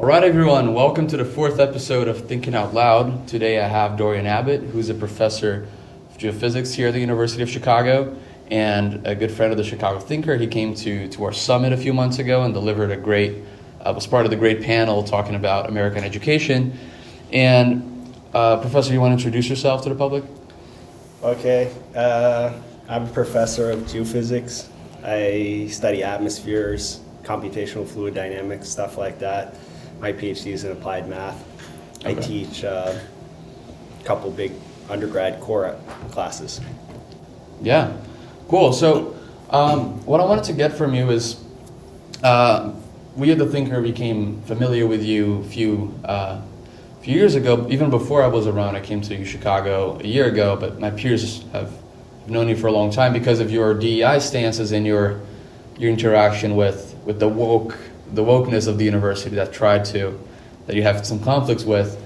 All right, everyone, welcome to the fourth episode of Thinking Out Loud. Today I have Dorian Abbot, who's a professor of geophysics here at the University of Chicago and a good friend of the Chicago Thinker. He came to our summit a few months ago and delivered was part of the great panel talking about American education. And Professor, you want to introduce yourself to the public? Okay, I'm a professor of geophysics. I study atmospheres, computational fluid dynamics, stuff like that. My PhD is in applied math. Okay. I teach a couple big undergrad core classes. Yeah, cool. So what I wanted to get from you is, we at the Thinker became familiar with you a few years ago. Even before I was around, I came to Chicago a year ago, but my peers have known you for a long time because of your DEI stances and your interaction with the wokeness of the university that you have some conflicts with.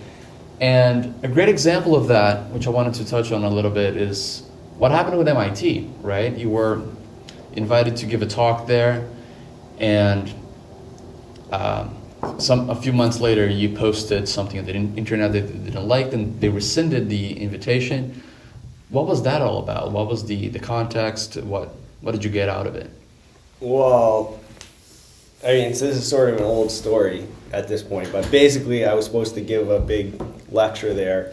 And a great example of that, which I wanted to touch on a little bit, is what happened with MIT, right? You were invited to give a talk there, and a few months later you posted something on the internet that they didn't like, and they rescinded the invitation. What was that all about? What was the context? What did you get out of it? Well, I mean, so this is sort of an old story at this point, but basically I was supposed to give a big lecture there,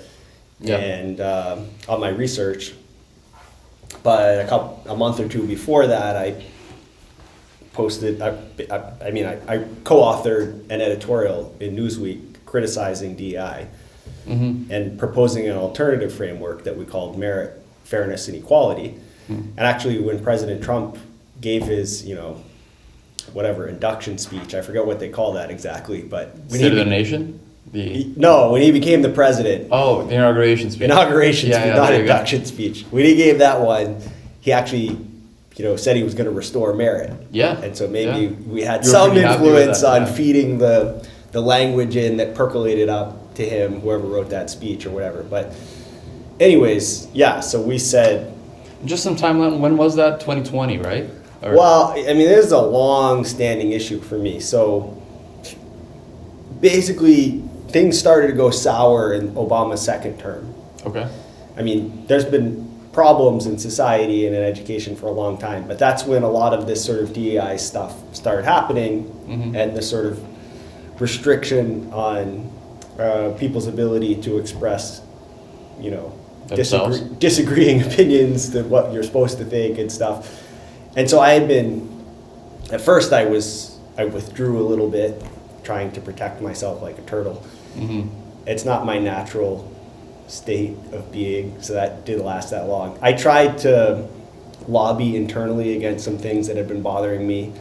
and on my research. But a month or two before that, I posted. I co-authored an editorial in Newsweek criticizing DEI and proposing an alternative framework that we called merit, fairness, and equality. And actually, when President Trump gave his, induction speech, I forget what they call that exactly, but State of the Nation? when he became the president. Oh, the inauguration speech. Speech, not induction speech. When he gave that one, he actually, said he was going to restore merit. Yeah. And so maybe we had some influence on feeding the language in that percolated up to him, whoever wrote that speech or whatever. But anyways, so we said... Just some timeline, when was that? 2020, right? Well, I mean, this is a long-standing issue for me. So basically, things started to go sour in Obama's second term. Okay. I mean, there's been problems in society and in education for a long time, but that's when a lot of this sort of DEI stuff started happening, and the sort of restriction on people's ability to express, disagreeing opinions to what you're supposed to think and stuff. And so at first I withdrew a little bit, trying to protect myself like a turtle. It's not my natural state of being, so that didn't last that long. I tried to lobby internally against some things that had been bothering me.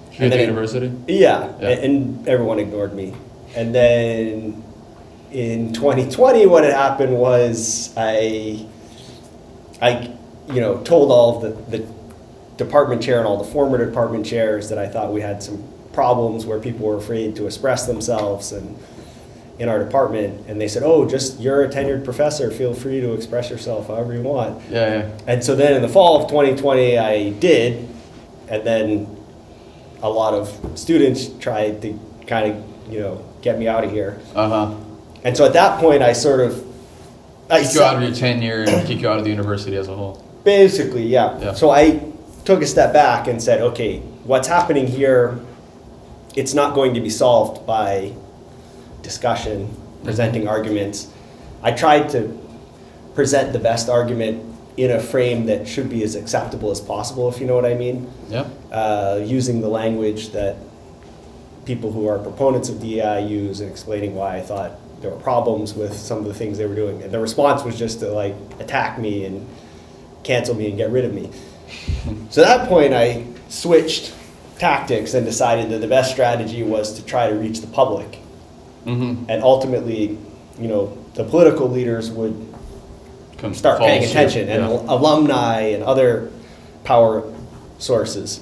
Here at the university? Yeah, and everyone ignored me. And then in 2020, what had happened was I told all of the department chair and all the former department chairs that I thought we had some problems where people were afraid to express themselves and in our department, and they said, you're a tenured professor, feel free to express yourself however you want. And so then in the fall of 2020 I did, and then a lot of students tried to kind of get me out of here. And so at that point I sort of kick you out of your tenure and kick you out of the university as a whole. Basically, yeah. So I took a step back and said, okay, what's happening here, it's not going to be solved by discussion, presenting arguments. I tried to present the best argument in a frame that should be as acceptable as possible, if you know what I mean. Using the language that people who are proponents of DEI use and explaining why I thought there were problems with some of the things they were doing. And the response was just to attack me and cancel me and get rid of me. So at that point I switched tactics and decided that the best strategy was to try to reach the public. And ultimately, the political leaders would start paying attention, and alumni and other power sources.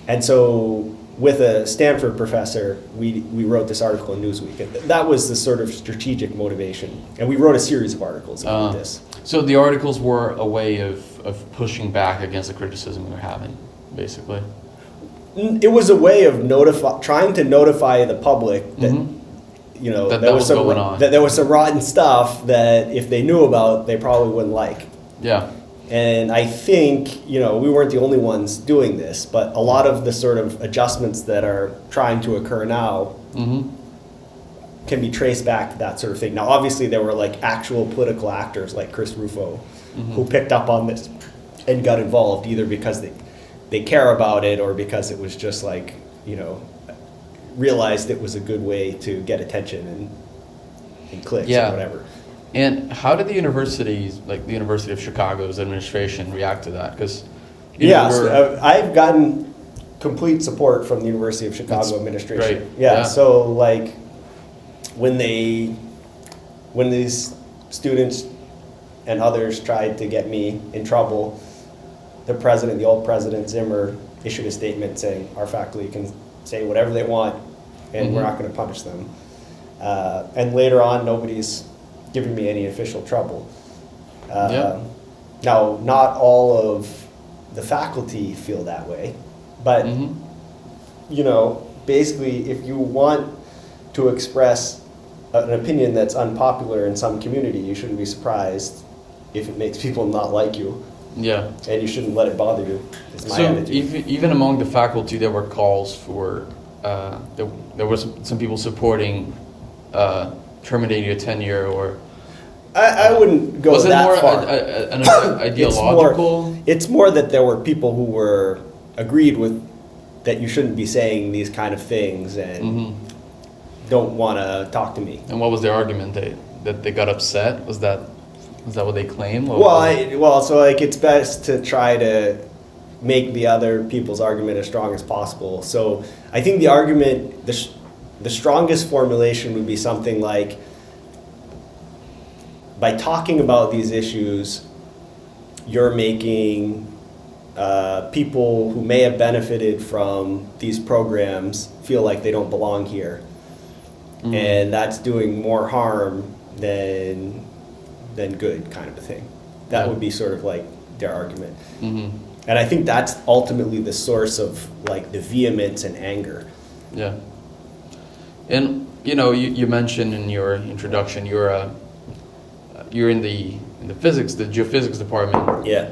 And so with a Stanford professor, we wrote this article in Newsweek. And that was the sort of strategic motivation. And we wrote a series of articles about this. So the articles were a way of pushing back against the criticism we were having, basically? It was a way of trying to notify the public that you know, That there was was some going on. that there was some rotten stuff that if they knew about, they probably wouldn't like. Yeah. And I think, you know, we weren't the only ones doing this, but a lot of the sort of adjustments that are trying to occur now Mm-hmm. can be traced back to that sort of thing. Now, obviously, there were like actual political actors like Chris Rufo who picked up on this and got involved, either because they care about it or because it was just like, you know, realized it was a good way to get attention and clicks Yeah. or whatever. And how did the universities, like the University of Chicago's administration, react to that? Because Yeah, so, I've gotten complete support from the University of Chicago That's administration. great. Yeah, Yeah. so like when these students and others tried to get me in trouble, the old president Zimmer, issued a statement saying our faculty can say whatever they want and we're not going to punish them. And later on, nobody's giving me any official trouble. Yeah. Now, not all of the faculty feel that way, but you know, basically, if you want to express an opinion that's unpopular in some community, you shouldn't be surprised if it makes people not like you, Yeah. and you shouldn't let it bother you. Is my So attitude. even among the faculty, there were calls for there was some people supporting terminating your tenure, or I wouldn't go was it that more far. an ideological? It's more that there were people who were agreed with that you shouldn't be saying these kind of things and don't want to talk to me. And what was their argument? That they got upset? Was that what they claimed? Or So like it's best to try to make the other people's argument as strong as possible. So I think the argument, the strongest formulation would be something like, by talking about these issues, you're making people who may have benefited from these programs feel like they don't belong here. And that's doing more harm than good, kind of a thing. That Yeah. would be sort of like their argument. Mm-hmm. And I think that's ultimately the source of like the vehemence and anger. Yeah. And you mentioned in your introduction you're in the physics, the geophysics department. Yeah.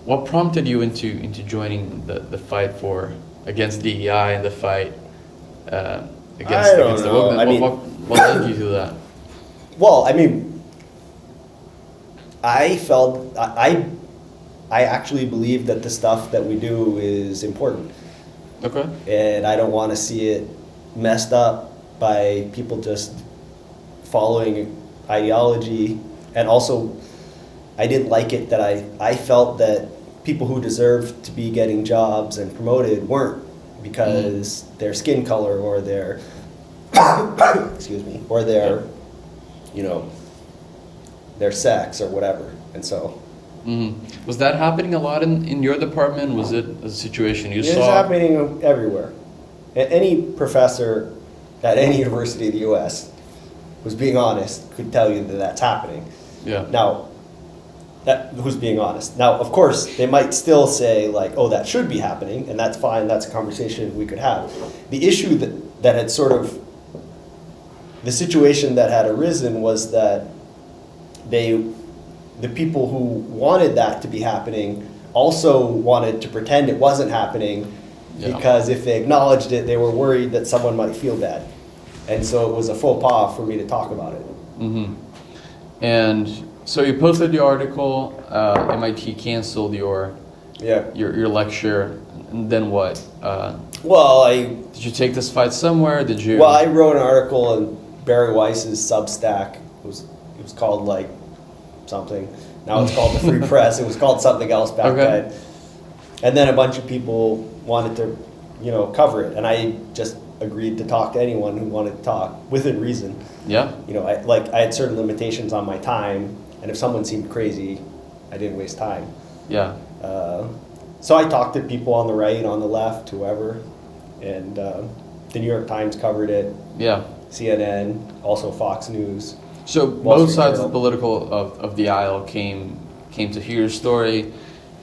What prompted you into joining the fight against DEI and the fight against I don't against the know. wokeness? I mean- what led you to that? Well, I mean, I felt I actually believe that the stuff that we do is important, Okay. and I don't want to see it messed up by people just following ideology. And also, I didn't like it that I felt that people who deserved to be getting jobs and promoted weren't, because their skin color or their excuse me, or their their sex or whatever. And so Was that happening a lot in your department? Was it a situation you it's saw? happening everywhere. Any professor at any university in the U.S. who's being honest could tell you that that's happening. Yeah. Now, who's being honest? Now, of course, they might still say like, "Oh, that should be happening," and that's fine. That's a conversation we could have. The issue that had sort of the situation that had arisen was that the people who wanted that to be happening also wanted to pretend it wasn't happening, because if they acknowledged it, they were worried that someone might feel bad, and so it was a faux pas for me to talk about it. Mm-hmm. And so you posted the article. MIT canceled your lecture, and then what? Did you take this fight somewhere? Did you? Well, I wrote an article in Barry Weiss's Substack. It was called like something. Now it's called the Free Press. It was called something else back then. And then a bunch of people wanted to, cover it, and I just agreed to talk to anyone who wanted to talk within reason. Yeah. I had certain limitations on my time, and if someone seemed crazy, I didn't waste time. Yeah. So I talked to people on the right, on the left, whoever, and the New York Times covered it. Yeah. CNN, also Fox News. So Wall both Street sides Journal. of the political of the aisle came to hear your story,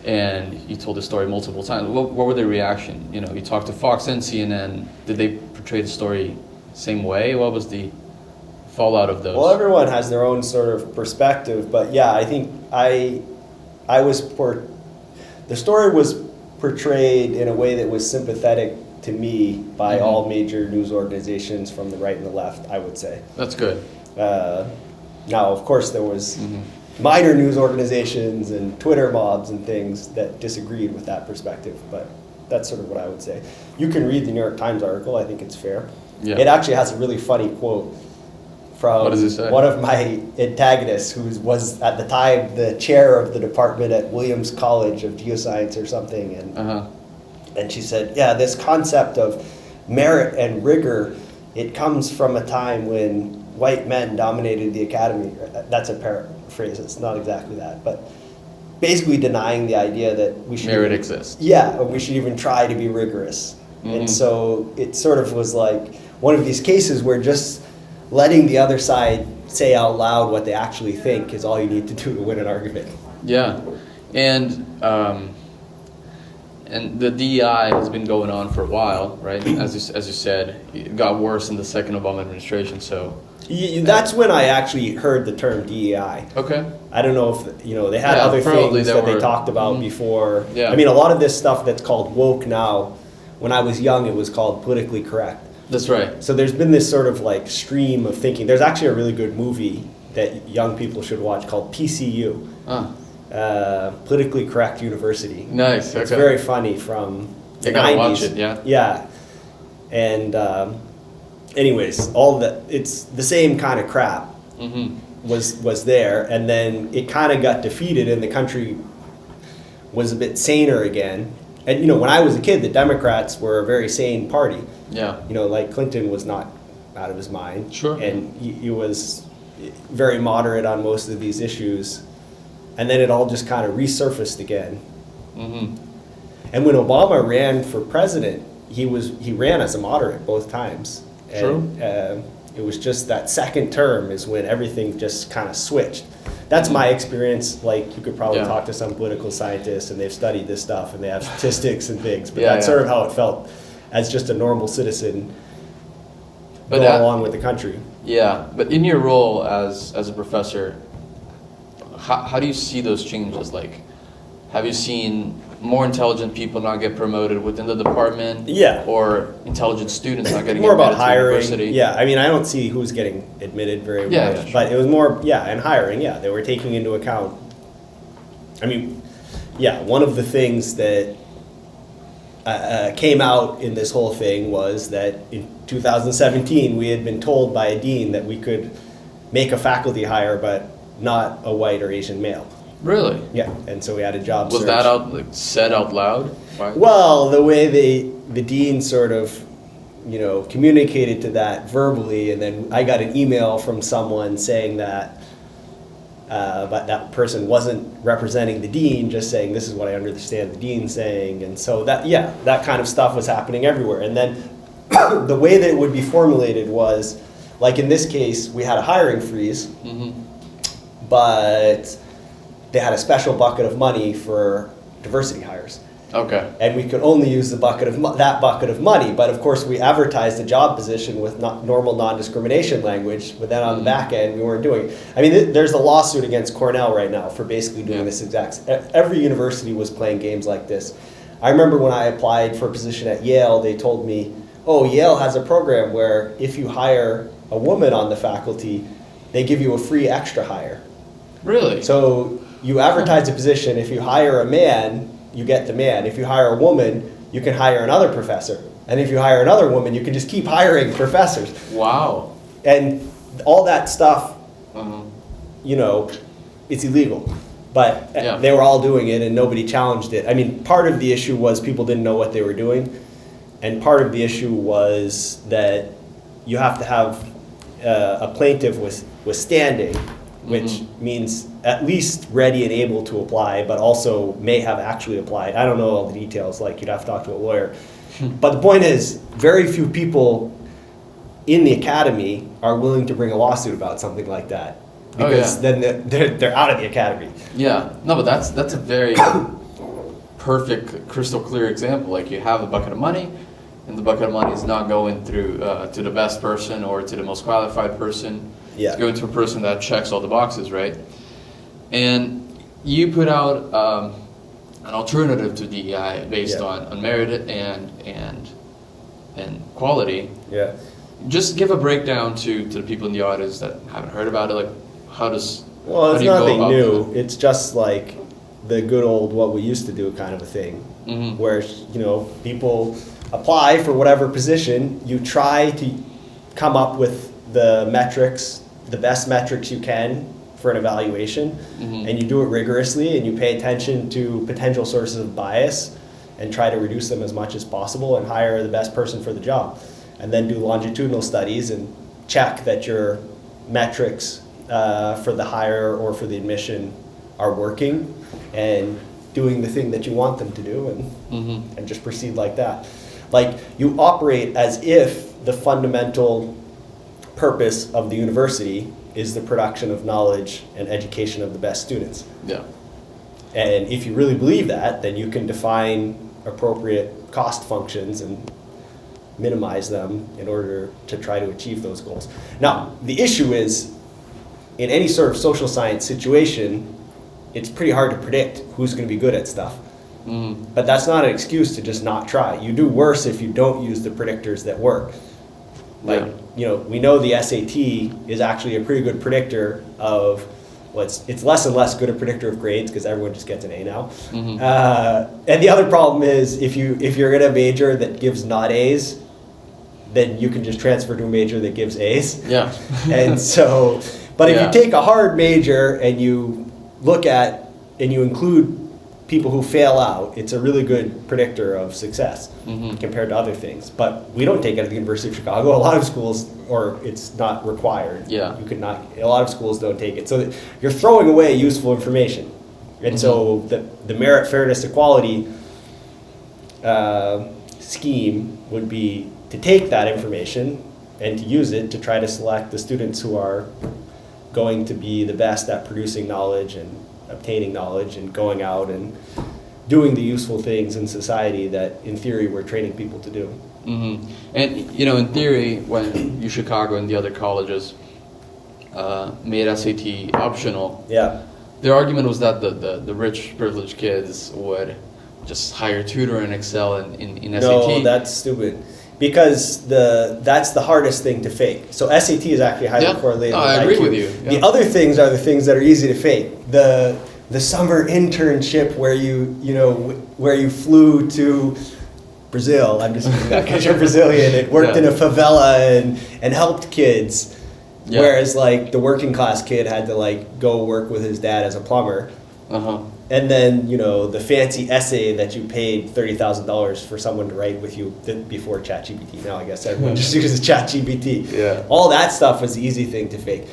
and you told the story multiple times. What were their reaction? You talked to Fox and CNN. Did they portray the story same way? What was the fallout of those? Well, everyone has their own sort of perspective, but yeah, I think the story was portrayed in a way that was sympathetic to me by all major news organizations from the right and the left, I would say. That's good. Now, of course, there was minor news organizations and Twitter mobs and things that disagreed with that perspective, but that's sort of what I would say. You can read the New York Times article. I think it's fair. Yeah. It actually has a really funny quote from What does it say? one of my antagonists, who was at the time the chair of the department at Williams College of Geoscience or something, and she said, yeah, this concept of merit and rigor, it comes from a time when white men dominated the academy. That's a paraphrase, it's not exactly that, but basically denying the idea that we should... Merit exists. Yeah, or we should even try to be rigorous. And so it sort of was like one of these cases where just letting the other side say out loud what they actually think is all you need to do to win an argument. Yeah, and the DEI has been going on for a while, right? As you said, it got worse in the second Obama administration. So that's when I actually heard the term DEI. Okay. I don't know if they had other things that they talked about before. Yeah. I mean, a lot of this stuff that's called woke now. When I was young, it was called politically correct. That's right. So there's been this sort of like stream of thinking. There's actually a really good movie that young people should watch called PCU. Politically Correct University. Nice. It's okay. very funny from the 90s. Gotta watch it, yeah. Yeah. And anyways, all that, it's the same kind of crap was there, and then it kind of got defeated and the country was a bit saner again. And when I was a kid, the Democrats were a very sane party. Yeah. Like Clinton was not out of his mind. Sure. And he was very moderate on most of these issues. And then it all just kind of resurfaced again. And when Obama ran for president, he ran as a moderate both times. And, it was just that second term is when everything just kind of switched. That's my experience. Like, you could probably talk to some political scientists, and they've studied this stuff, and they have statistics and things. But that's sort of how it felt as just a normal citizen going along with the country. Yeah, but in your role as a professor, how do you see those changes? Like, have you seen more intelligent people not get promoted within the department? Yeah. Or intelligent students not getting more admitted about hiring. to university? Yeah, I mean, I don't see who's getting admitted very much, but it was more, and hiring. Yeah, they were taking into account. I mean, one of the things that came out in this whole thing was that in 2017 we had been told by a dean that we could make a faculty hire, but not a white or Asian male. Really? Yeah, and so we had a job search. Was that said out loud? Why? Well, the way the dean sort of, communicated to that verbally, and then I got an email from someone saying that, but that person wasn't representing the dean, just saying this is what I understand the dean saying, and so that kind of stuff was happening everywhere. And then the way that it would be formulated was, like in this case, we had a hiring freeze, but they had a special bucket of money for diversity hires. Okay. And we could only use that bucket of money. But of course, we advertised the job position with normal non-discrimination language. But then on the back end, we weren't doing it. I mean, there's a lawsuit against Cornell right now for basically doing this exact. Every university was playing games like this. I remember when I applied for a position at Yale, they told me, "Oh, Yale has a program where if you hire a woman on the faculty, they give you a free extra hire." Really? So you advertise a position. If you hire a man, you get the man. If you hire a woman, you can hire another professor. And if you hire another woman, you can just keep hiring professors. Wow. And all that stuff, it's illegal. But they were all doing it and nobody challenged it. I mean, part of the issue was people didn't know what they were doing. And part of the issue was that you have to have a plaintiff with standing, which means at least ready and able to apply, but also may have actually applied. I don't know all the details, like you'd have to talk to a lawyer. But the point is, very few people in the academy are willing to bring a lawsuit about something like that. Because then they're out of the academy. Yeah, no, but that's a very perfect, crystal clear example. Like, you have a bucket of money, and the bucket of money is not going through to the best person or to the most qualified person. Yeah. Go into a person that checks all the boxes, right? And you put out an alternative to DEI based on merit and quality. Yeah. Just give a breakdown to the people in the audience that haven't heard about it. Like, how does Well, how it's do you go nothing about new. that? It's just like the good old what we used to do kind of a thing, where people apply for whatever position. You try to come up with the metrics, the best metrics you can for an evaluation, and you do it rigorously, and you pay attention to potential sources of bias and try to reduce them as much as possible and hire the best person for the job. And then do longitudinal studies and check that your metrics for the hire or for the admission are working and doing the thing that you want them to do, and just proceed like that. Like, you operate as if the fundamental purpose of the university is the production of knowledge and education of the best students. Yeah. And if you really believe that, then you can define appropriate cost functions and minimize them in order to try to achieve those goals. Now, the issue is, in any sort of social science situation, it's pretty hard to predict who's going to be good at stuff. But that's not an excuse to just not try. You do worse if you don't use the predictors that work. Like, we know the SAT is actually a pretty good predictor of, well, it's less and less good a predictor of grades because everyone just gets an A now. And the other problem is, if you're in a major that gives not A's, then you can just transfer to a major that gives A's. Yeah. And so, but if you take a hard major and you look at and you include people who fail out, it's a really good predictor of success compared to other things. But we don't take it at the University of Chicago. A lot of schools, or it's not required. Yeah. You could not. A lot of schools don't take it. So you're throwing away useful information. And so the merit, fairness, equality scheme would be to take that information and to use it to try to select the students who are going to be the best at producing knowledge and obtaining knowledge and going out and doing the useful things in society that, in theory, we're training people to do. And, in theory, when Chicago and the other colleges made SAT optional, their argument was that the rich, privileged kids would just hire a tutor and excel in SAT. No, that's stupid. Because that's the hardest thing to fake. So SAT is actually highly correlated with IQ. I agree with you. The other things are the things that are easy to fake. The summer internship where you flew to Brazil. I'm just saying that because you're Brazilian. It worked in a favela and helped kids. Yeah. Whereas like the working class kid had to like go work with his dad as a plumber. And then, the fancy essay that you paid $30,000 for someone to write with you before ChatGPT. Now I guess everyone just uses ChatGPT. Yeah. All that stuff was the easy thing to fake.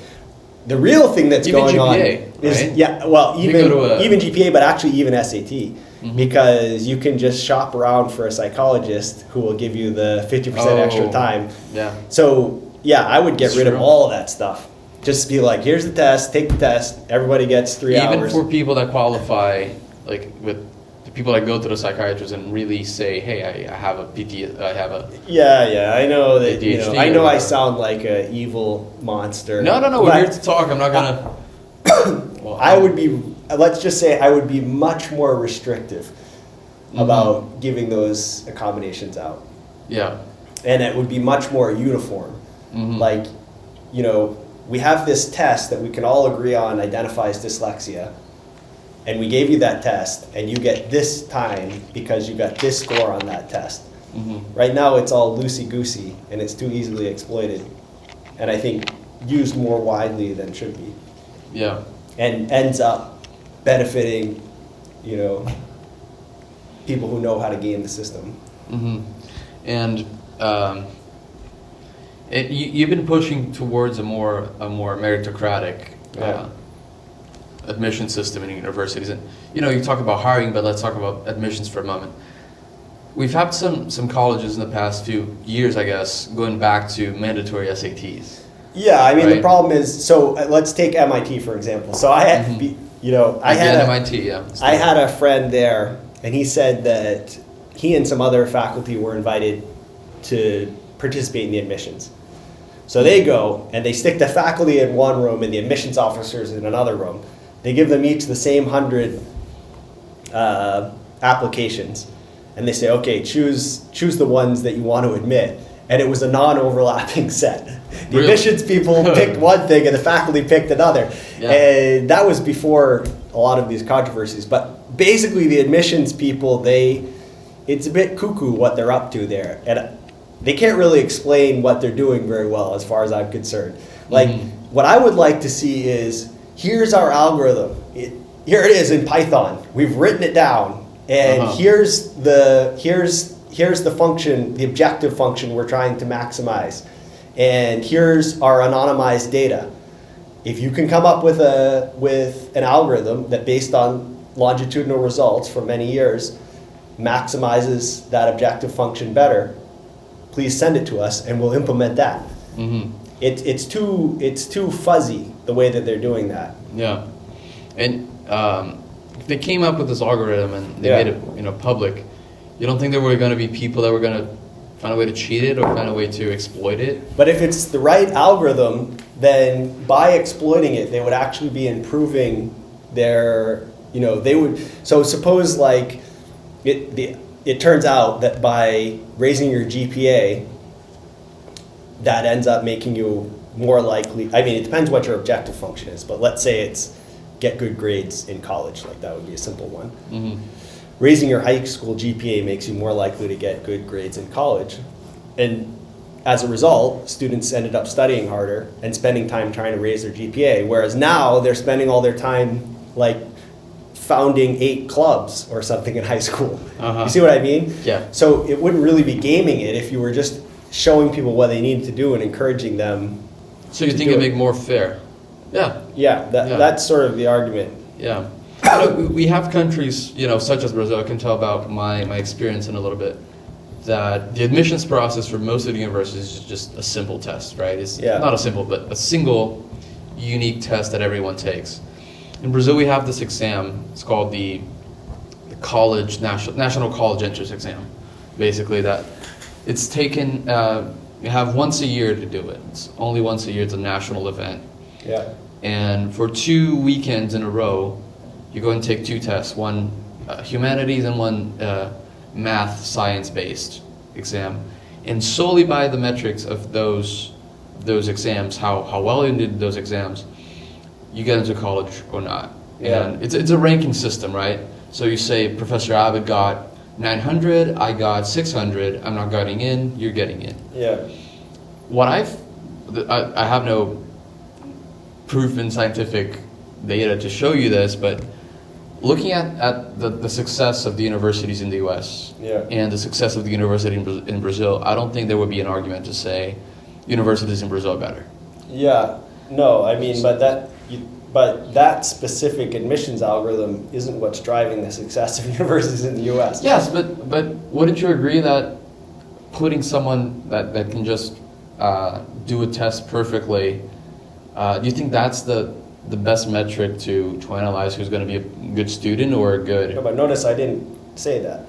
The real thing that's even going GPA, on is right? even GPA, but actually even SAT, because you can just shop around for a psychologist who will give you the 50% extra time. Yeah. So I would get rid of all of that stuff. Just be like, here's the test, take the test, everybody gets 3 hours. Even for people that qualify, like with the people that go to the psychiatrist and really say, hey, I have a PT, I have a... Yeah, I know that, ADHD I know I sound like an evil monster. No, we're here to talk, I'm not gonna... I would be, let's just say I would be much more restrictive about giving those accommodations out. Yeah. And it would be much more uniform. Like, we have this test that we can all agree on identifies dyslexia, and we gave you that test, and you get this time because you got this score on that test. Right now it's all loosey-goosey, and it's too easily exploited, and I think used more widely than should be. Yeah. And ends up benefiting, people who know how to game the system. And you've been pushing towards a more meritocratic admission system in universities, and you talk about hiring, but let's talk about admissions for a moment. We've had some colleges in the past few years, I guess, going back to mandatory SATs. Yeah, I mean right? The problem is, so let's take MIT for example. So I had, MIT, I had a friend there, and he said that he and some other faculty were invited to participate in the admissions. So they go and they stick the faculty in one room and the admissions officers in another room. They give them each the same 100 applications, and they say, okay, choose the ones that you want to admit. And it was a non-overlapping set. The Really? admissions people picked one thing and the faculty picked another. Yeah. And that was before a lot of these controversies. But basically the admissions people, it's a bit cuckoo what they're up to there. And they can't really explain what they're doing very well as far as I'm concerned. Like, what I would like to see is, here's our algorithm. Here it is in Python. We've written it down. And here's the function, the objective function we're trying to maximize. And here's our anonymized data. If you can come up with an algorithm that, based on longitudinal results from many years, maximizes that objective function better, please send it to us and we'll implement that. It's too fuzzy the way that they're doing that. Yeah, and if they came up with this algorithm and they made it public, you don't think there were going to be people that were going to find a way to cheat it or find a way to exploit it? But if it's the right algorithm, then by exploiting it, they would actually be improving their, they would, so suppose like it turns out that by raising your GPA, that ends up making you more likely, I mean, it depends what your objective function is, but let's say it's get good grades in college, like that would be a simple one. Raising your high school GPA makes you more likely to get good grades in college. And as a result, students ended up studying harder and spending time trying to raise their GPA, whereas now they're spending all their time like founding 8 clubs or something in high school. You see what I mean? Yeah. So it wouldn't really be gaming it if you were just showing people what they needed to do and encouraging them. So you think it'd make more fair? Yeah. Yeah, that's sort of the argument. Yeah. We have countries, such as Brazil. I can tell about my experience in a little bit, that the admissions process for most of the universities is just a simple test, right? It's not a simple, but a single unique test that everyone takes. In Brazil, we have this exam. It's called the college national college entrance exam. Basically, that it's taken. You have once a year to do it. It's only once a year. It's a national event. Yeah. And for 2 weekends in a row, you go and take 2 tests, one humanities and one math science-based exam. And solely by the metrics of those exams, how well you did those exams, you get into college or not. Yeah. And it's a ranking system, right? So you say Professor Abbott got 900, I got 600, I'm not getting in, you're getting in. Yeah. What I have no proof in scientific data to show you this, but looking at the success of the universities in the US and the success of the university in Brazil, I don't think there would be an argument to say universities in Brazil are better. Yeah, no, I mean, but that specific admissions algorithm isn't what's driving the success of universities in the US. Yes, but wouldn't you agree that putting someone that can just do a test perfectly, do you think that's the best metric to analyze who's going to be a good student or a good... No, but notice I didn't say that.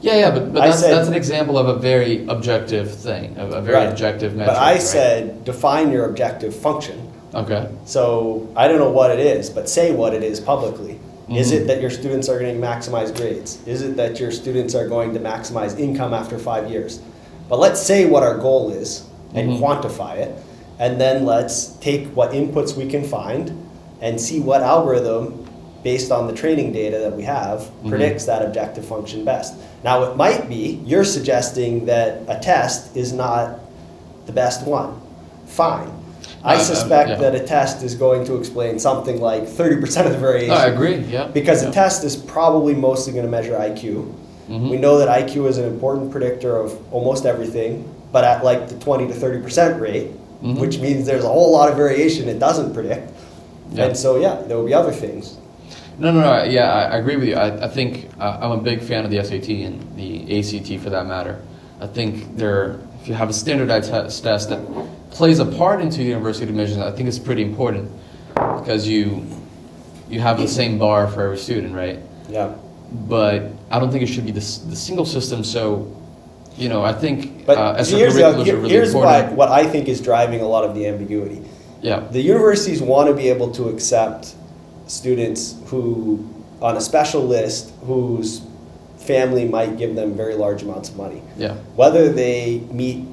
Yeah, but that's an example of a very objective thing, a very objective metric. But I said define your objective function. Okay. So I don't know what it is, but say what it is publicly. Is it that your students are going to maximize grades? Is it that your students are going to maximize income after 5 years? But let's say what our goal is and quantify it. And then let's take what inputs we can find and see what algorithm, based on the training data that we have, predicts that objective function best. Now it might be, you're suggesting that a test is not the best one. Fine. I suspect that a test is going to explain something like 30% of the variation. I agree, yeah. Because a test is probably mostly going to measure IQ. We know that IQ is an important predictor of almost everything, but at like the 20 to 30% rate, which means there's a whole lot of variation it doesn't predict. Yeah. And so, there will be other things. No, yeah, I agree with you. I think I'm a big fan of the SAT and the ACT for that matter. I think if you have a standardized test that plays a part into university admissions, I think it's pretty important because you have the same bar for every student, right? Yeah. But I don't think it should be the single system. So you know, I think But extracurriculars are really here's important. what I think is driving a lot of the ambiguity. Yeah. The universities want to be able to accept students who, on a special list, whose family might give them very large amounts of money. Yeah. Whether they meet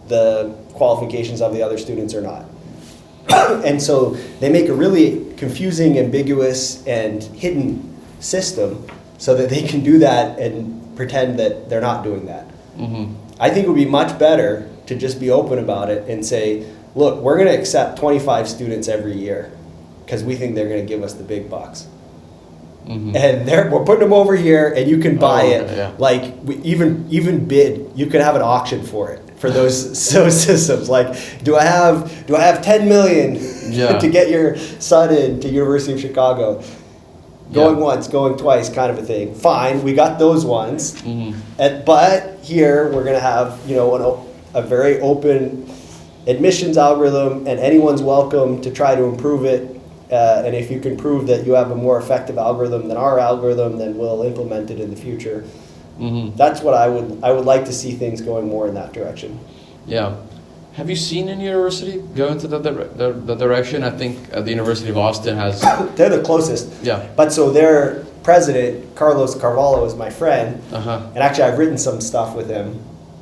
the qualifications of the other students or not. And so they make a really confusing, ambiguous, and hidden system so that they can do that and pretend that they're not doing that. Mm-hmm. I think it would be much better to just be open about it and say, look, we're going to accept 25 students every year because we think they're going to give us the big bucks. Mm-hmm. And we're putting them over here, and you can buy it. Yeah. Like even bid. You could have an auction for it for those systems. Like, do I have 10 million to get your son into University of Chicago? Going once, going twice, kind of a thing. Fine, we got those ones. Mm-hmm. But here we're going to have a very open admissions algorithm, and anyone's welcome to try to improve it. And if you can prove that you have a more effective algorithm than our algorithm, then we'll implement it in the future. Mm-hmm. That's what I would like to see things going more in that direction. Yeah. Have you seen any university go into the direction? I think the University of Austin has. They're the closest. Yeah. But so their president, Carlos Carvalho, is my friend. Uh-huh. And actually I've written some stuff with him.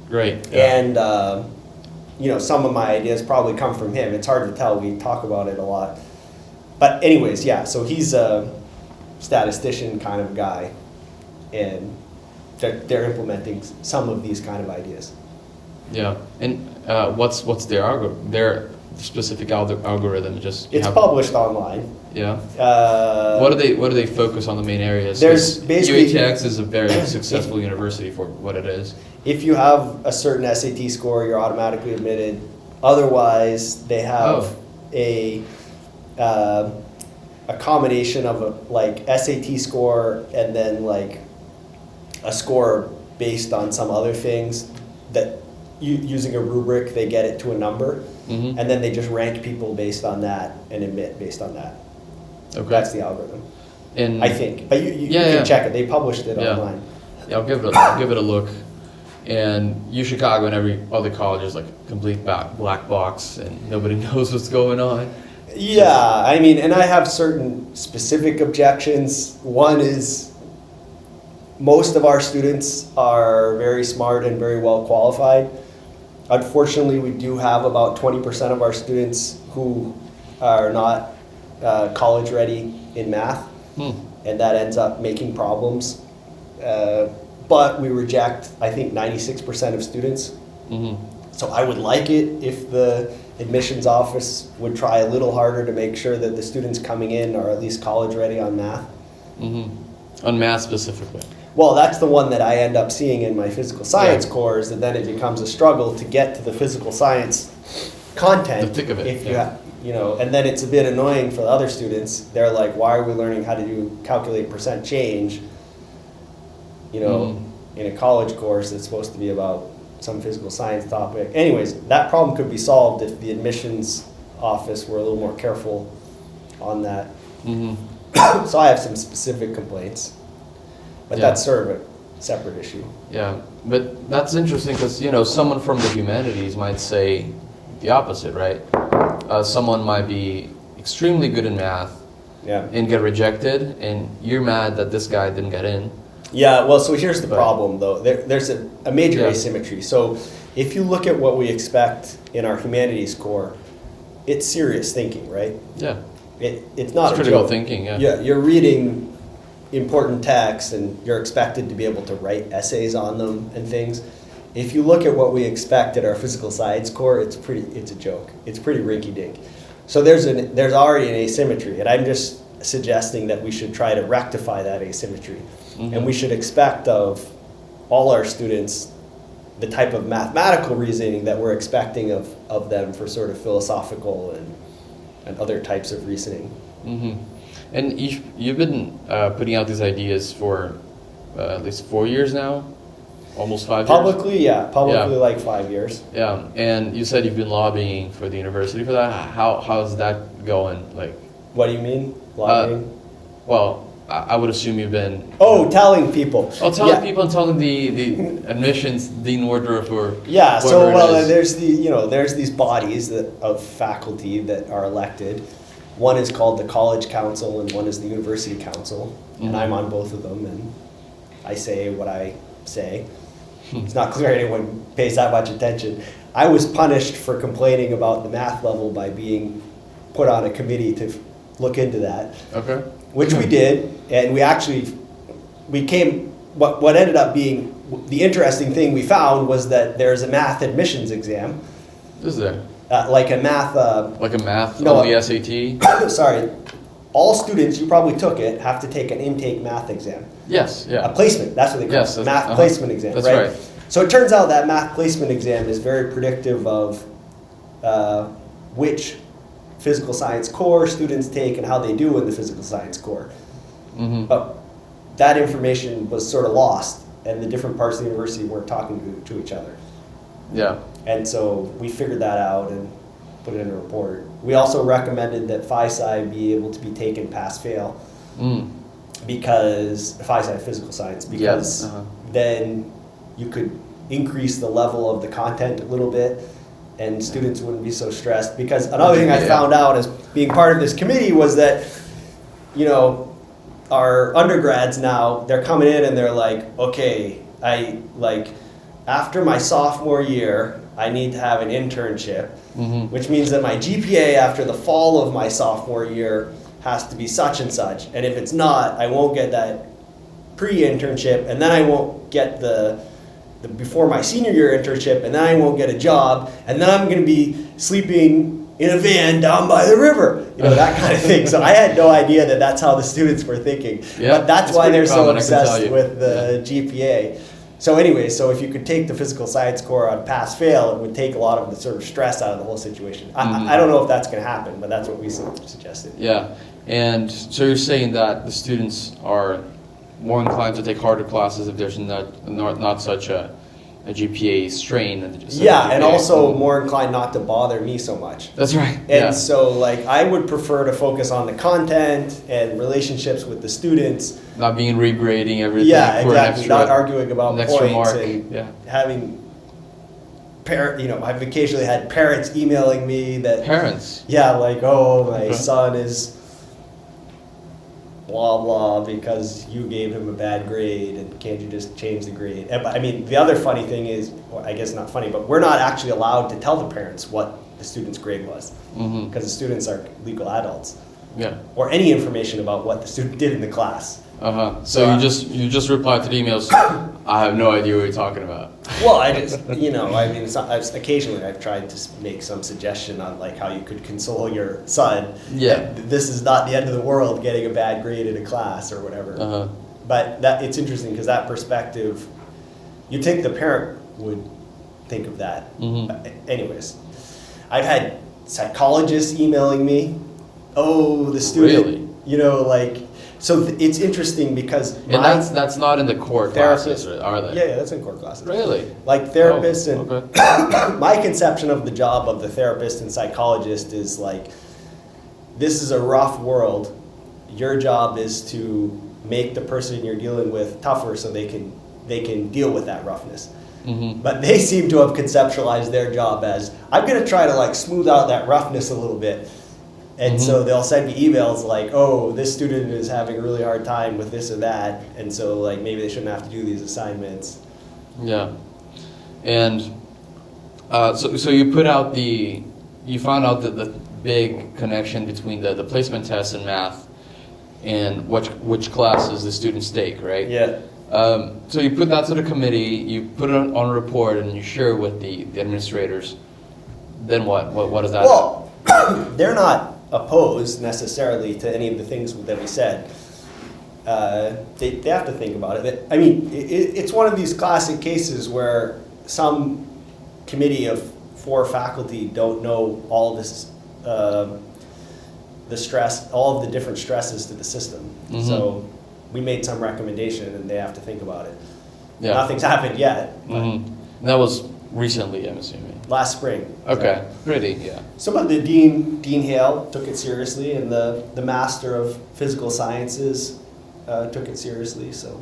Great. Yeah. And, some of my ideas probably come from him. It's hard to tell. We talk about it a lot. But anyways, yeah, so he's a statistician kind of guy, and they're implementing some of these kind of ideas. Yeah, and what's their specific algorithm? It's published online. Yeah. What do they focus on the main areas? There's basically UATX is a very successful university for what it is. If you have a certain SAT score, you're automatically admitted. Otherwise, they have a combination of a SAT score and then like a score based on some other things that using a rubric they get it to a number, mm-hmm. and then they just rank people based on that and admit based on that. Okay. That's the algorithm. And I think, but you can check it. They published it online. Yeah, I'll give it a look. And UChicago and every other college is like a complete black box, and nobody knows what's going on. Yeah, I mean, and I have certain specific objections. One is most of our students are very smart and very well qualified. Unfortunately, we do have about 20% of our students who are not college ready in math, and that ends up making problems. But we reject, I think, 96% of students. Mm-hmm. So I would like it if the admissions office would try a little harder to make sure that the students coming in are at least college ready on math. Mm-hmm. On math specifically. Well, that's the one that I end up seeing in my physical science course, and then it becomes a struggle to get to the physical science content. The thick of it. If and then it's a bit annoying for the other students. They're like, why are we learning how to calculate percent change? In a college course that's supposed to be about some physical science topic. Anyways, that problem could be solved if the admissions office were a little more careful on that. Mm-hmm. So I have some specific complaints, but that's sort of a separate issue. Yeah, but that's interesting because, someone from the humanities might say the opposite, right? Someone might be extremely good in math and get rejected, and you're mad that this guy didn't get in. Yeah, well, so here's the problem, though. There's a major asymmetry. So if you look at what we expect in our humanities core, it's serious thinking, right? Yeah. It's not it's critical thinking, yeah. Yeah, you're reading important texts, and you're expected to be able to write essays on them and things. If you look at what we expect at our physical science core, it's a joke. It's pretty rinky-dink. So there's already an asymmetry, and I'm just suggesting that we should try to rectify that asymmetry. Mm-hmm. And we should expect of all our students the type of mathematical reasoning that we're expecting of them for sort of philosophical and other types of reasoning. Mm-hmm. And you've been putting out these ideas for at least 4 years now? Almost 5 years? Publicly, like 5 years. Yeah, and you said you've been lobbying for the university for that. How's that going? Like, what do you mean, lobbying? Well, I would assume you've been. Oh, telling people. Oh, telling Yeah. people and telling the admissions dean Woodruff or. Yeah, so whoever it well, is. there's these bodies of faculty that are elected. One is called the College Council and one is the University Council, and I'm on both of them, and I say what I say. It's not clear anyone pays that much attention. I was punished for complaining about the math level by being put on a committee to look into that. Okay. Which we did, and what ended up being the interesting thing we found was that there's a math admissions exam, Is there? like a math, Like a math No, on the SAT? sorry, all students, you probably took it, have to take an intake math exam. Yes, A yeah. placement, that's what they call Yes, it, that's- math placement exam, That's right? right. So it turns out that math placement exam is very predictive of which physical science core students take and how they do in the physical science core. Mm-hmm. But that information was sort of lost, and the different parts of the university weren't talking to each other. Yeah. And so we figured that out and put it in a report. We also recommended that Phi-Sci be able to be taken pass-fail Mm. because Phi-Sci physical science, because uh-huh. then you could increase the level of the content a little bit and students wouldn't be so stressed. Because another thing I Yeah. found out as being part of this committee was that, our undergrads now, they're coming in and they're like, okay, after my sophomore year, I need to have an internship, Mm-hmm. which means that my GPA after the fall of my sophomore year has to be such and such. And if it's not, I won't get that pre-internship, and then I won't get the before my senior year internship, and then I won't get a job, and then I'm going to be sleeping in a van down by the river, that kind of thing. So I had no idea that that's how the students were thinking. Yeah, but that's it's why pretty they're so common, I can tell obsessed you. with the GPA. So anyway, so if you could take the physical science core on pass-fail, it would take a lot of the sort of stress out of the whole situation. Mhm. I don't know if that's going to happen, but that's what we suggested. Yeah. And so you're saying that the students are more inclined to take harder classes if there's not such a GPA strain. Yeah, and also Mhm. more inclined not to bother me so much. That's right. And Yeah. so, I would prefer to focus on the content and relationships with the students. Not being regrading everything Yeah, for exactly. an Not extra, arguing about an extra points mark. and Yeah. having I've occasionally had parents emailing me that, Parents. yeah, like, oh, my Okay. son is blah blah because you gave him a bad grade, and can't you just change the grade? And, I mean, the other funny thing is, well, I guess not funny, but we're not actually allowed to tell the parents what the student's grade was Mm-hmm. because the students are legal adults, Yeah. or any information about what the student did in the class. So you just replied to the emails. I have no idea what you're talking about. Well, I just, I mean, occasionally I've tried to make some suggestion on how you could console your son. Yeah. that this is not the end of the world getting a bad grade in a class or whatever. Uh-huh. But it's interesting because that perspective, you'd think the parent would think of that. Mhm. Anyways, I've had psychologists emailing me. Oh, the student, Really? so it's interesting because And that's not in the core classes, are they? yeah, that's in core classes. Really? Like therapists Oh, and okay. my conception of the job of the therapist and psychologist is this is a rough world. Your job is to make the person you're dealing with tougher so they can deal with that roughness. Mm-hmm. But they seem to have conceptualized their job as, I'm going to try to smooth out that roughness a little bit. And so they'll send me emails like, oh, this student is having a really hard time with this or that, and so maybe they shouldn't have to do these assignments. Yeah. And so you put out you found out that the big connection between the placement tests and math and which classes the students take, right? Yeah. So you put that to the committee, you put it on a report, and you share it with the administrators. Then what? What is that? Well, they're not opposed necessarily to any of the things that we said. They have to think about it. I mean, it's one of these classic cases where some committee of 4 faculty don't know all this, the stress, all of the different stresses to the system. Mhm. So we made some recommendation, and they have to think about it. Yeah. Nothing's happened yet, but Mhm. That was recently, I'm assuming. last spring. Okay. Pretty. Yeah. Some of the Dean Hale took it seriously, and the Master of Physical Sciences took it seriously. So.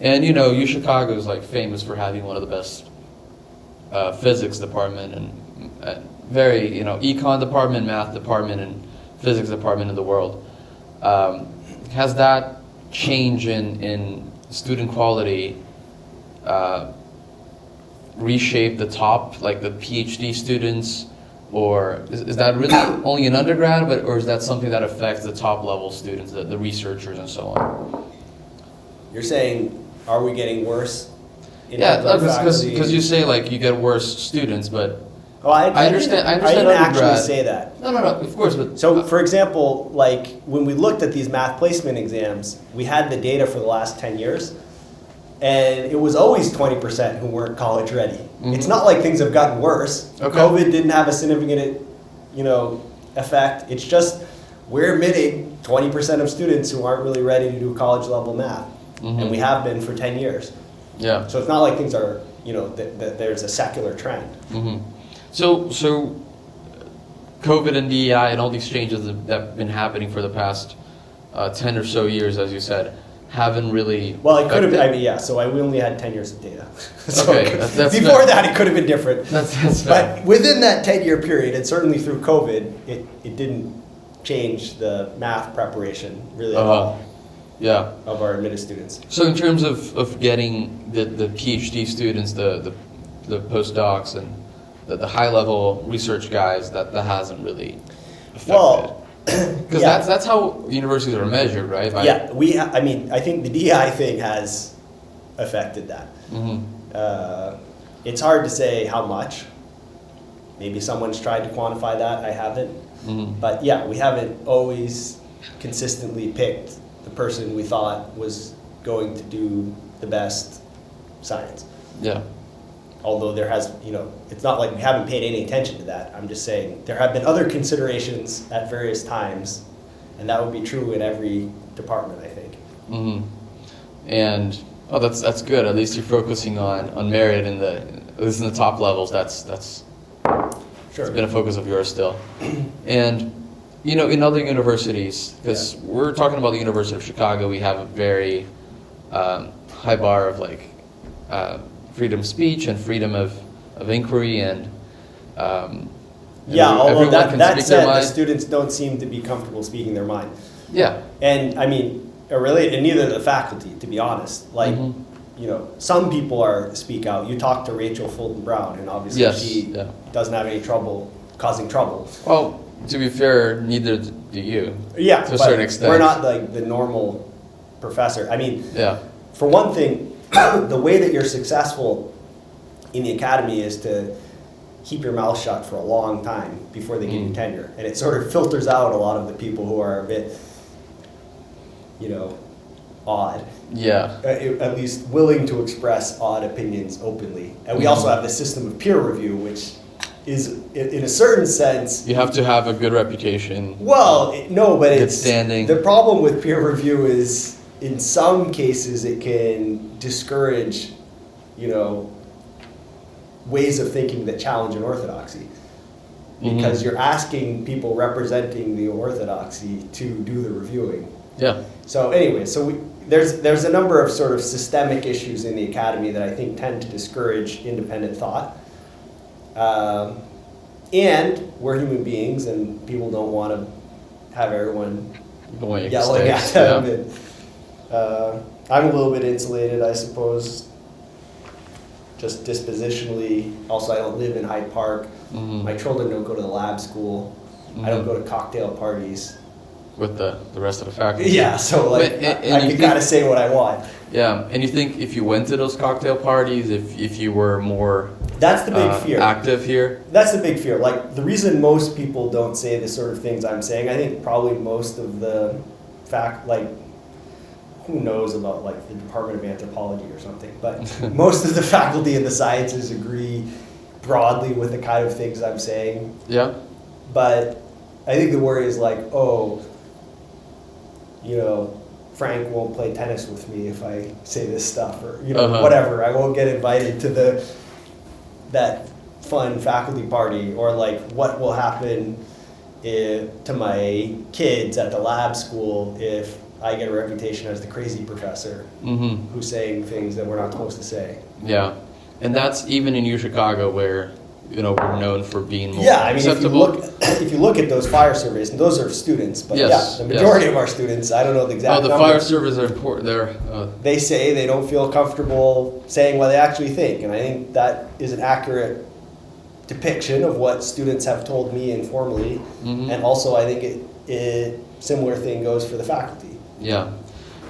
And you know, U Chicago is like famous for having one of the best physics department and very, you know, econ department, math department, and physics department in the world. Has that change in student quality reshaped the top, like the PhD students, or is that really only an undergrad, or is that something that affects the top level students, the researchers and so on? You're saying, are we getting worse? Yeah, because you say like you get worse students, but I understand. I didn't actually undergrad. say that. No, of course. But so, for example, like when we looked at these math placement exams, we had the data for the last 10 years, and it was always 20% who weren't college ready. Mm-hmm. It's not like things have gotten worse. Okay. COVID didn't have a significant, effect. It's just we're admitting 20% of students who aren't really ready to do college level math, and we have been for 10 years. Yeah. So it's not like things are, that there's a secular trend. Mm-hmm. So COVID and DEI and all these changes that have been happening for the past 10 or so years, as you said, haven't really. Well, it could have. So we only had 10 years of data. So okay, that's before fair. that, it could have been different. That's fair. But within that 10-year period, and certainly through COVID, it didn't change the math preparation really at all. Yeah. Of our admitted students. So in terms of getting the PhD students, the postdocs, and the high level research guys, that hasn't really affected. Well, because that's how universities are measured, right? I think the DEI thing has affected that. Mm-hmm. It's hard to say how much. Maybe someone's tried to quantify that. I haven't. Mm-hmm. But yeah, we haven't always consistently picked the person we thought was going to do the best science. Yeah. Although there has, it's not like we haven't paid any attention to that. I'm just saying there have been other considerations at various times, and that would be true in every department, I think. Mm-hmm. And that's good. At least you're focusing on merit at least in the top levels. That's sure. It's been a focus of yours still. And in other universities, because we're talking about the University of Chicago, we have a very high bar of freedom of speech and freedom of inquiry, and although that said, the students don't seem to be comfortable speaking their mind. Yeah. And I mean, and neither the faculty, to be honest. Some people speak out. You talk to Rachel Fulton Brown, and obviously she doesn't have any trouble causing trouble. Well, to be fair, neither do you. Yeah, to a certain extent. We're not like the normal professor. I mean, for one thing, the way that you're successful in the academy is to keep your mouth shut for a long time before they give you tenure. And it sort of filters out a lot of the people who are a bit, odd. Yeah. At least willing to express odd opinions openly. And we also have the system of peer review, which is, in a certain sense... You have to have a good reputation. Well, no, but good standing. The problem with peer review is, in some cases, it can discourage, ways of thinking that challenge an orthodoxy. Because you're asking people representing the orthodoxy to do the reviewing. Yeah. So anyway, there's a number of sort of systemic issues in the academy that I think tend to discourage independent thought. And we're human beings, and people don't want to have everyone yelling at them. Yeah. And, I'm a little bit insulated, I suppose, just dispositionally. Also, I don't live in Hyde Park. My children don't go to the lab school. I don't go to cocktail parties. With the rest of the faculty. Yeah, so I can kind of say what I want. Yeah, and you think if you went to those cocktail parties, if you were more that's the big fear. Active here? That's the big fear. Like, the reason most people don't say the sort of things I'm saying, I think probably most of the who knows about the Department of Anthropology or something, but most of the faculty in the sciences agree broadly with the kind of things I'm saying. Yeah. But I think the worry is Frank won't play tennis with me if I say this stuff, or whatever. I won't get invited to that fun faculty party, or what will happen to my kids at the lab school if I get a reputation as the crazy professor Mm-hmm. who's saying things that we're not supposed to say. Yeah, and that's even in U Chicago where, you know, we're known for being more Yeah, I mean, acceptable. if you look at those fire surveys, and those are students, but Yes, yeah, the majority of our students, I don't know the exact Oh, the numbers. fire service are important. They say they don't feel comfortable saying what they actually think, and I think that is an accurate depiction of what students have told me informally, Mhm. and also I think it similar thing goes for the faculty. Yeah,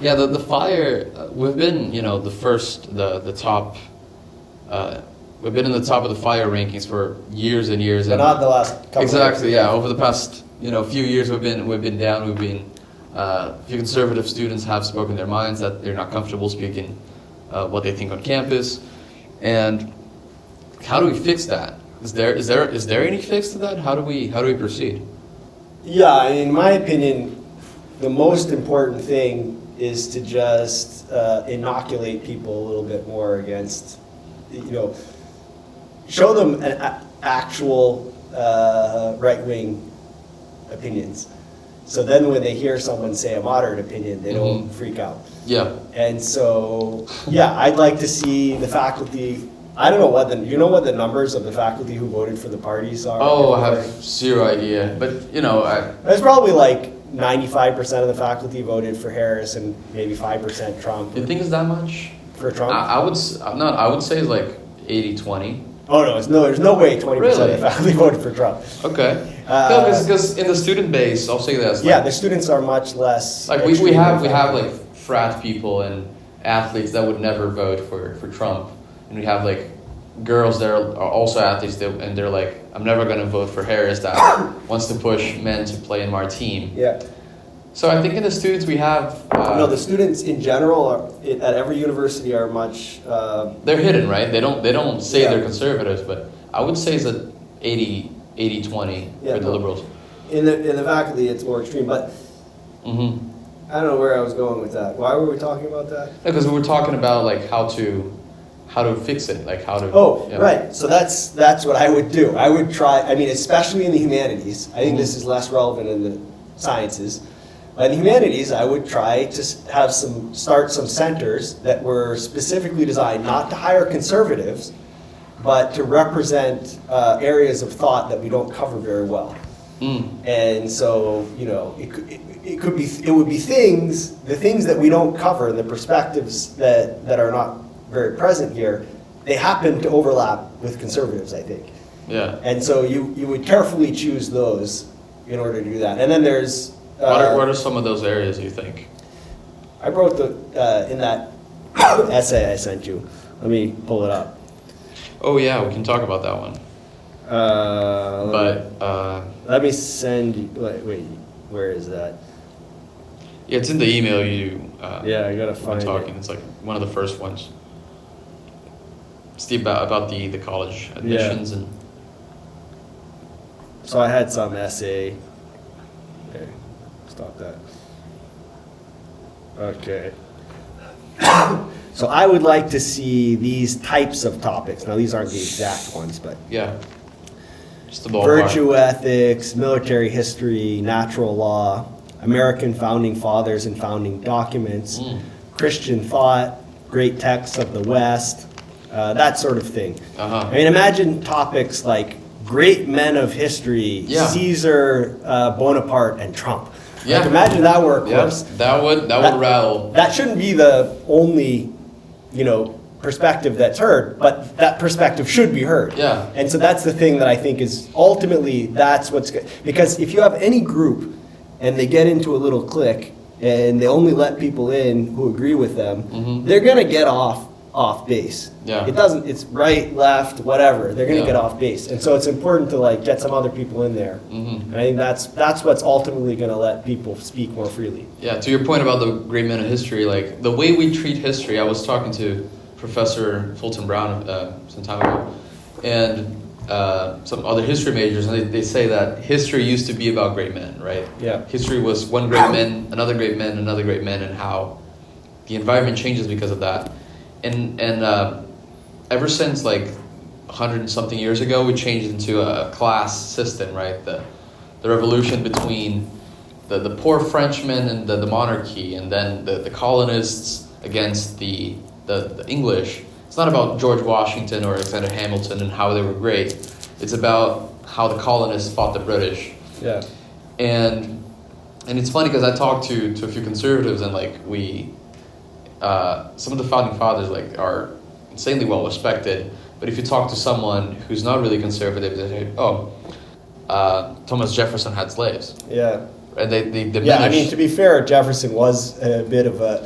yeah. The fire. We've been, you know, the top. We've been in the top of the fire rankings for years and years. But And not the last couple exactly. of years. Yeah. Over the past, you know, few years, we've been down. We've been. A few conservative students have spoken their minds that they're not comfortable speaking what they think on campus, and how do we fix that? Is there any fix to that? How do we proceed? Yeah, in my opinion, the most important thing is to just inoculate people a little bit more against, you know, show them actual right-wing opinions. So then when they hear someone say a moderate opinion, they don't freak out. Yeah. And so, yeah, I'd like to see the faculty, I don't know what the numbers of the faculty who voted for the parties are? Oh, I have zero idea. But, you know, There's probably like 95% of the faculty voted for Harris and maybe 5% Trump. you think it's that much? For Trump? I would say it's like 80-20. Oh no, there's no way 20% Really? of the faculty voted for Trump. Okay. No, because in the student base, I'll say this. Yeah, the students are much less. Like we have like frat people and athletes that would never vote for Trump, and we have like girls that are also athletes and they're like, I'm never gonna vote for Harris that wants to push men to play in our team. Yeah. So I think in the students we have. No, the students in general at every university are much. They're hidden, right? They don't say Yeah. they're conservatives, but I would say it's a 80-20 Yeah, for the no. liberals. In the faculty, it's more extreme. But Mm-hmm. I don't know where I was going with that. Why were we talking about that? Because we were talking about like how to fix it, like how to. Oh, yeah. right. So that's what I would do. I would try. I mean, especially in the humanities. I think this is less relevant in the sciences. But in the humanities, I would try to start some centers that were specifically designed not to hire conservatives, but to represent areas of thought that we don't cover very well. Mm. And so, you know, it would be the things that we don't cover, and the perspectives that are not very present here, they happen to overlap with conservatives, I think. Yeah. And so you would carefully choose those in order to do that. And then there's What are some of those areas you think? I wrote in that essay I sent you. Let me pull it up. Oh yeah, we can talk about that one. Let me send you. Wait, where is that? Yeah, it's in the email you. Yeah, I gotta when find talking. it. It's like one of the first ones. It's about the college admissions and. So I had some essay. Okay, stop that. Okay. So I would like to see these types of topics. Now these aren't the exact ones, but Yeah. Just the ballpark. virtue ethics, military history, natural law, American founding fathers and founding documents, Christian thought, great texts of the West, that sort of thing. Uh-huh. I mean, imagine topics like great men of history, Yeah. Caesar, Bonaparte, and Trump. Yeah. Like, imagine that workhorse. Yeah, that would rattle. That shouldn't be the only, perspective that's heard, but that perspective should be heard. Yeah. And so that's the thing that I think is ultimately that's what's good. Because if you have any group and they get into a little clique and they only let people in who agree with them, they're gonna get off base. Yeah. It's right, left, whatever. They're gonna Yeah. get off base. And so it's important to get some other people in there. And I think that's what's ultimately gonna let people speak more freely. Yeah, to your point about the great men of history, like the way we treat history, I was talking to Professor Fulton Brown some time ago, and some other history majors, and they say that history used to be about great men, right? Yeah. History was one great man, another great man, another great man, and how the environment changes because of that. And ever since 100 and something years ago, we changed into a class system, right? The revolution between the poor Frenchmen and the monarchy, and then the colonists against the English. It's not about George Washington or Alexander Hamilton and how they were great. It's about how the colonists fought the British. Yeah. And it's funny because I talked to a few conservatives, and like some of the founding fathers like are insanely well respected. But if you talk to someone who's not really conservative, they say, Thomas Jefferson had slaves. Yeah. And they diminish. Yeah, I mean, to be fair, Jefferson was a bit of a...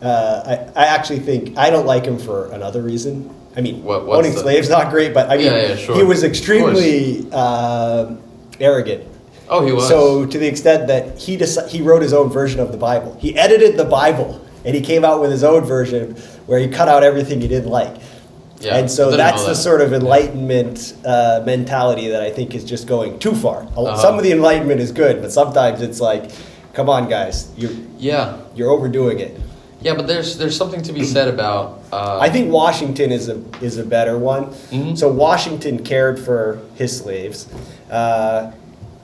I actually think... I don't like him for another reason. I mean, owning slaves not great, but I mean, sure. He was extremely arrogant. Oh, he was. So to the extent that he wrote his own version of the Bible. He edited the Bible, and he came out with his own version where he cut out everything he didn't like. Yeah, and so that's the sort of Enlightenment mentality that I think is just going too far. Some of the Enlightenment is good, but sometimes it's like, come on, guys, you're overdoing it. Yeah, but there's something to be said about. I think Washington is a better one. Mm-hmm. So Washington cared for his slaves.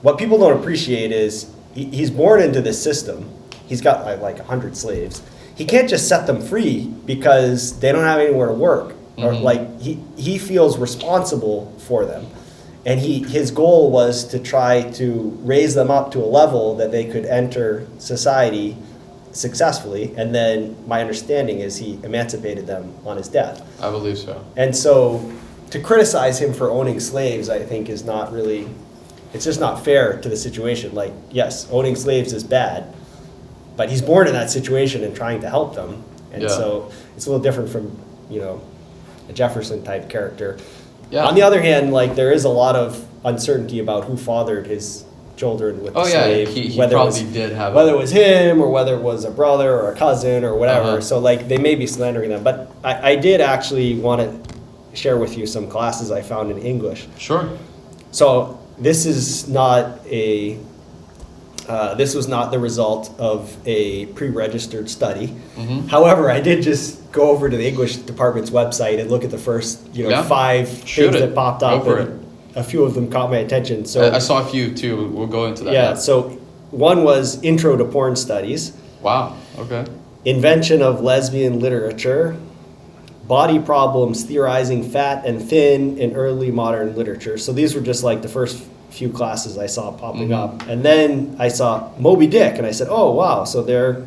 What people don't appreciate is he's born into this system. He's got like 100 slaves. He can't just set them free because they don't have anywhere to work. Or like he feels responsible for them, and his goal was to try to raise them up to a level that they could enter society successfully. And then my understanding is he emancipated them on his death. I believe so. And so to criticize him for owning slaves, I think is not really, it's just not fair to the situation. Like, yes, owning slaves is bad, but he's born in that situation and trying to help them. And so it's a little different from, a Jefferson type character. Yeah. On the other hand, like there is a lot of uncertainty about who fathered his children with the slave. He probably did have whether it was him or whether it was a brother or a cousin or whatever. So like they may be slandering them. But I did actually want to share with you some classes I found in English. Sure. So this is not this was not the result of a pre-registered study. However, I did just go over to the English department's website and look at the first, 5 things that popped up, and a few of them caught my attention. So I saw a few too. We'll go into that. Yeah. So one was Intro to Porn Studies. Wow. Okay. Invention of Lesbian Literature. Body Problems Theorizing Fat and Thin in Early Modern Literature. So these were just like the first few classes I saw popping up. And then I saw Moby Dick, and I said, oh, wow, so they're,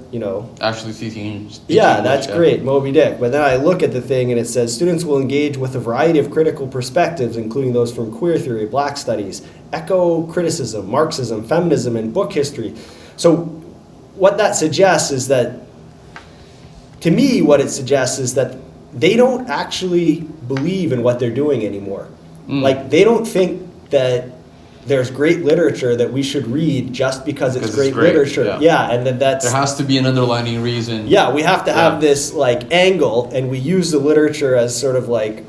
actually teaching yeah, that's great, Moby Dick. But then I look at the thing, and it says, students will engage with a variety of critical perspectives, including those from queer theory, black studies, eco-criticism, Marxism, feminism, and book history. So what that suggests is that, to me, what it suggests is that they don't actually believe in what they're doing anymore. Like, they don't think that there's great literature that we should read just because it's great literature. Yeah, and that's... There has to be an underlying reason. Yeah, we have to have this, like, angle, and we use the literature as sort of like,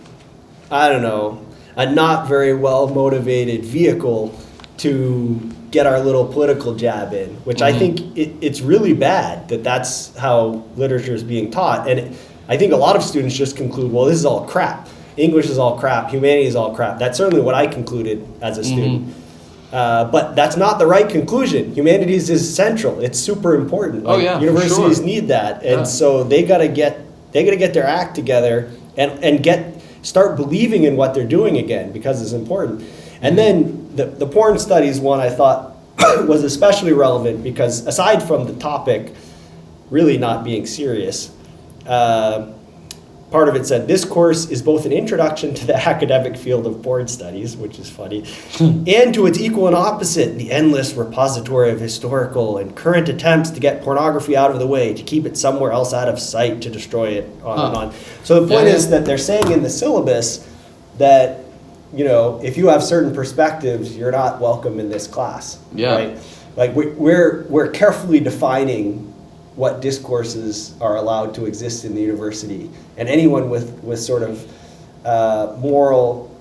I don't know, a not very well-motivated vehicle to get our little political jab in, which I think it's really bad that that's how literature is being taught. And I think a lot of students just conclude, well, this is all crap. English is all crap. Humanity is all crap. That's certainly what I concluded as a student. But that's not the right conclusion. Humanities is central. It's super important. Like, universities need that, and so they gotta get their act together and start believing in what they're doing again, because it's important. And then the porn studies one I thought was especially relevant because aside from the topic really not being serious, part of it said, this course is both an introduction to the academic field of porn studies, which is funny, and to its equal and opposite, the endless repository of historical and current attempts to get pornography out of the way, to keep it somewhere else out of sight, to destroy it, on and on. So the point is that they're saying in the syllabus that, if you have certain perspectives, you're not welcome in this class. Yeah. Right? Like we're carefully defining what discourses are allowed to exist in the university, and anyone with sort of moral,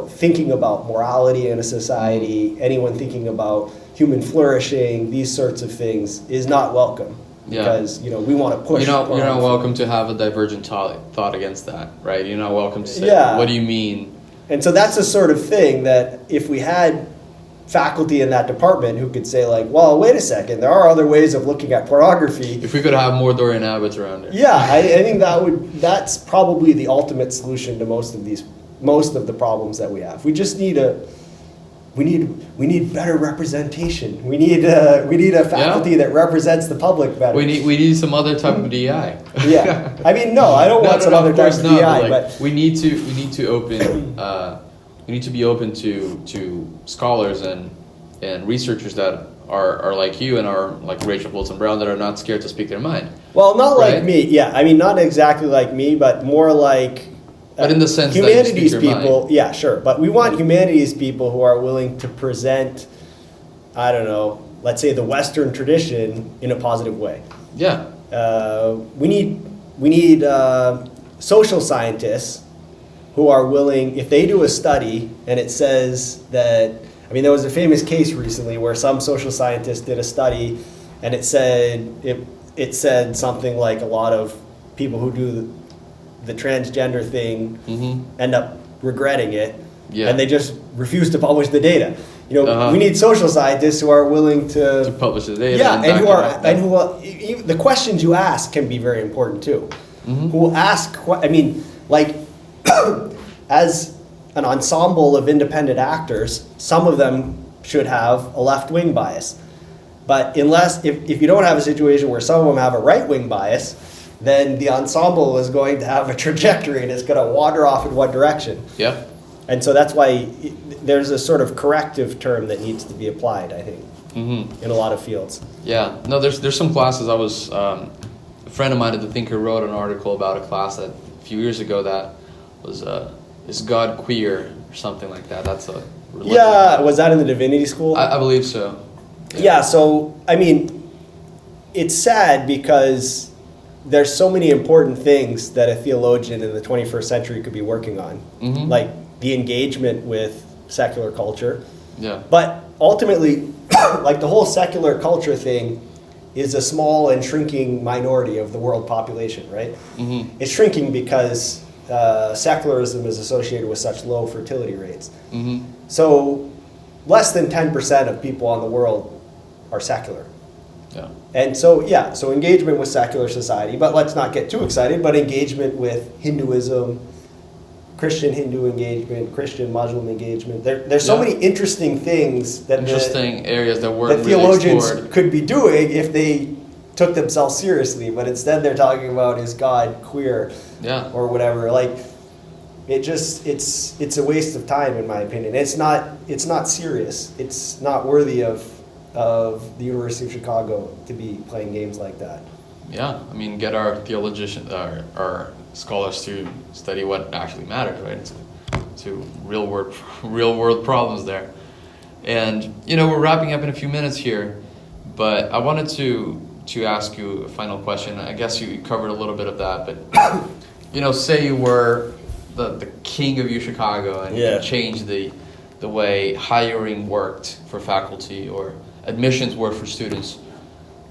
thinking about morality in a society, anyone thinking about human flourishing, these sorts of things is not welcome. Because we want to push. You're not welcome to have a divergent thought against that, right? You're not welcome to say, what do you mean? And so that's the sort of thing that if we had faculty in that department who could say like, well, wait a second, there are other ways of looking at pornography. If we could have more Dorian Abbots around here. Yeah, I think that's probably the ultimate solution to most of the problems that we have. We just need we need better representation. We need a faculty that represents the public better. We need some other type of DEI. Yeah, I mean, no, I don't want some other type of DEI, but we need to open. We need to be open to scholars and researchers that are like you and are like Rachel Wilson Brown, that are not scared to speak their mind. Well, not right? like me. Yeah, I mean, not exactly like me, but more like. But in the sense humanities that you speak your people, mind. yeah, sure. But we want humanities people who are willing to present, I don't know, let's say the Western tradition in a positive way. Yeah. We need social scientists who are willing, if they do a study and it says that, I mean, there was a famous case recently where some social scientist did a study and it said something like a lot of people who do the transgender thing end up regretting it, and they just refuse to publish the data. You know, we need social scientists who are willing to publish the data. Yeah, and who are the questions you ask can be very important too. Who will ask? I mean, like as an ensemble of independent actors, some of them should have a left-wing bias, but if you don't have a situation where some of them have a right-wing bias, then the ensemble is going to have a trajectory and it's going to wander off in one direction. Yeah. And so that's why there's a sort of corrective term that needs to be applied, I think, in a lot of fields. Yeah. No, there's some classes. I was a friend of mine at the Thinker wrote an article about a class that a few years ago that was is God queer or something like that. That's a religion. Yeah. Was that in the divinity school? I believe so. Yeah. So I mean, it's sad because there's so many important things that a theologian in the 21st century could be working on, like the engagement with secular culture. Yeah. But ultimately, like the whole secular culture thing is a small and shrinking minority of the world population, right? It's shrinking because secularism is associated with such low fertility rates. So less than 10% of people on the world are secular. Yeah. And so, yeah, so engagement with secular society, but let's not get too excited, but engagement with Hinduism, Christian Hindu engagement, Christian Muslim engagement. There's so many interesting things that areas that that theologians could be doing if they took themselves seriously, but instead they're talking about, is God queer? Yeah. Or whatever. Like, it's a waste of time, in my opinion. It's not serious. It's not worthy of the University of Chicago to be playing games like that. Yeah, I mean, get our theologians, our scholars to study what actually matters, right? To real world problems there. And we're wrapping up in a few minutes here, but I wanted to ask you a final question. I guess you covered a little bit of that, but say you were the king of U Chicago and you could change the way hiring worked for faculty or admissions work for students.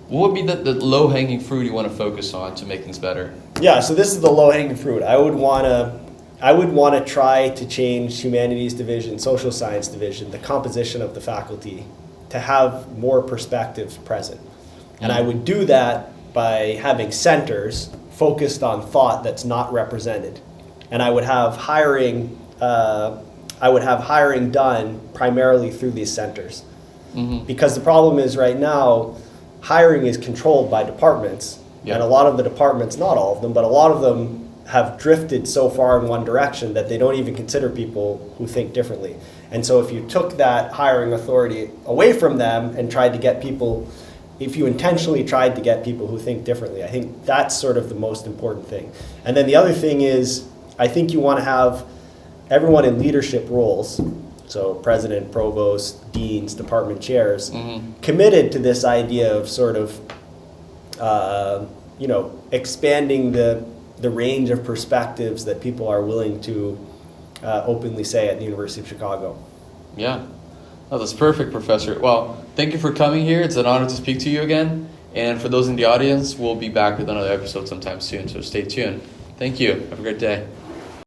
What would be the low-hanging fruit you want to focus on to make things better? Yeah, so this is the low-hanging fruit. I would want to try to change humanities division, social science division, the composition of the faculty to have more perspectives present. And I would do that by having centers focused on thought that's not represented. And I would have hiring done primarily through these centers. Because the problem is right now, hiring is controlled by departments, and a lot of the departments, not all of them, but a lot of them have drifted so far in one direction that they don't even consider people who think differently. And so if you took that hiring authority away from them and tried to get people, if you intentionally tried to get people who think differently, I think that's sort of the most important thing. And then the other thing is, I think you want to have everyone in leadership roles, so president, provost, deans, department chairs, committed to this idea of sort of, expanding the range of perspectives that people are willing to openly say at the University of Chicago. Yeah. Oh, that's perfect, Professor. Well, thank you for coming here. It's an honor to speak to you again. And for those in the audience, we'll be back with another episode sometime soon, so stay tuned. Thank you. Have a great day.